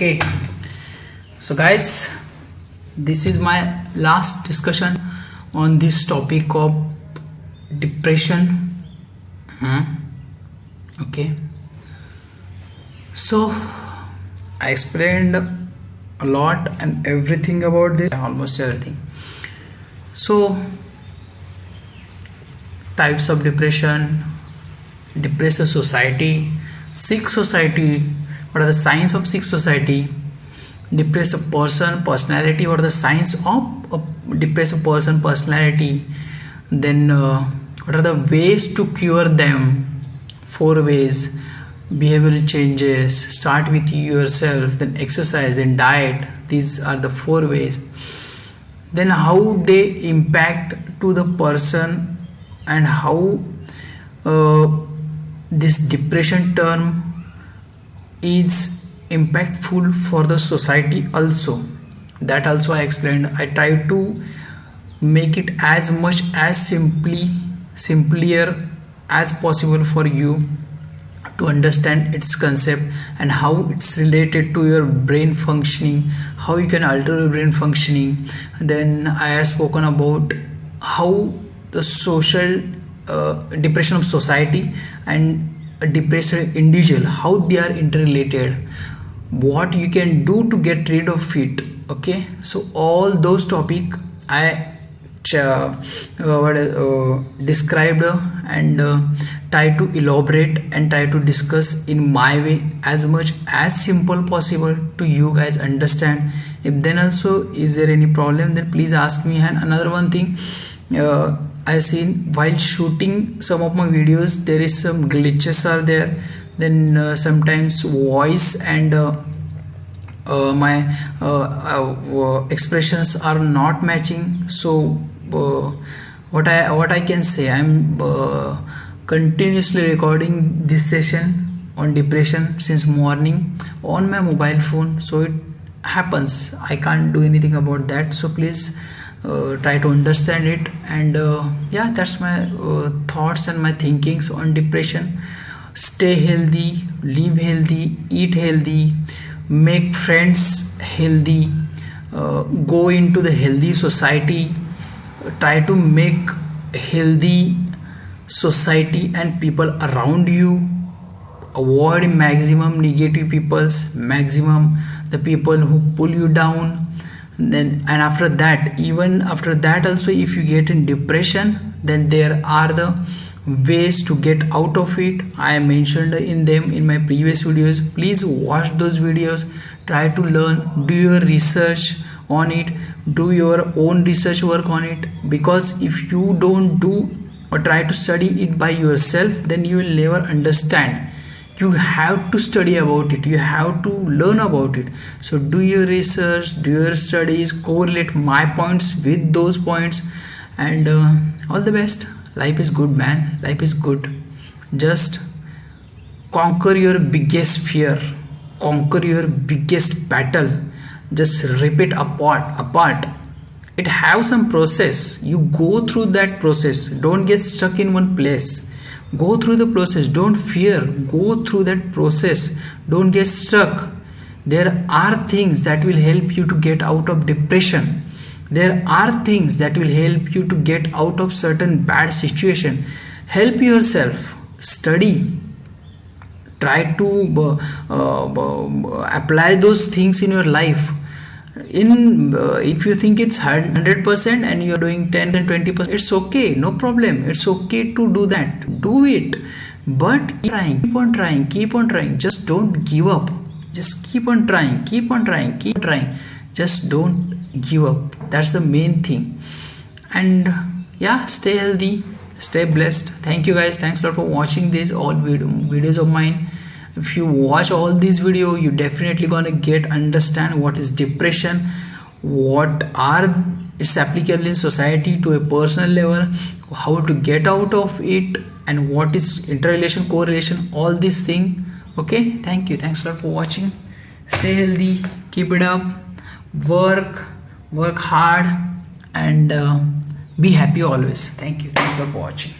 Okay, so guys, this is my last discussion on this topic of depression. Okay, so I explained a lot and everything about this, almost everything. So types of depression, depressive society, sick society, what are the signs of sick society, depressive person personality, what are the signs of a depressive person personality, then what are the ways to cure them, 4 ways, behavioral changes, start with yourself, then exercise, then diet, these are the 4 ways, then how they impact to the person and how this depression term is impactful for the society also. That also I explained. I tried to make it as much as simpler as possible for you to understand its concept and how it's related to your brain functioning, how you can alter your brain functioning. Then I have spoken about how the social depression of society and a depressed individual, how they are interrelated, what you can do to get rid of it. Okay, so all those topic I described and try to elaborate and try to discuss in my way as much as simple possible to you guys understand. If then also is there any problem, then please ask me. And another one thing, I've seen while shooting some of my videos there is some glitches are there, then sometimes voice and my expressions are not matching. So what I can say, I'm continuously recording this session on depression since morning on my mobile phone, so it happens, I can't do anything about that. So please try to understand it. And yeah, that's my thoughts and my thinkings on depression. Stay healthy, live healthy, eat healthy, make friends healthy, go into the healthy society, try to make healthy society and people around you, avoid maximum negative peoples, maximum the people who pull you down. Then and after that, even after that also, if you get in depression, then there are the ways to get out of it. I mentioned in them in my previous videos. Please watch those videos, try to learn, do your research on it, do your own research work on it, because if you don't do or try to study it by yourself, then you will never understand. You have to study about it, you have to learn about it. So do your research, do your studies, correlate my points with those points, and all the best. Life is good, man, life is good. Just conquer your biggest fear, conquer your biggest battle, just rip it apart. It have some process, you go through that process, don't get stuck in one place. Go through the process, don't fear, go through that process, don't get stuck. There are things that will help you to get out of depression. There are things that will help you to get out of certain bad situation. Help yourself, study, try to apply those things in your life. In if you think it's 100% and you're doing 10 and 20%, it's okay, no problem, it's okay to do that, do it, but keep on trying, just don't give up, just keep on trying, just don't give up. That's the main thing. And yeah, stay healthy, stay blessed. Thank you guys, thanks a lot for watching these all videos of mine. If you watch all these video, you definitely gonna understand what is depression, what are its applicable in society to a personal level, how to get out of it, and what is interrelation, correlation, all these things. Okay, thank you, thanks a lot for watching. Stay healthy, keep it up, work hard, and be happy always. Thank you, thanks a lot for watching.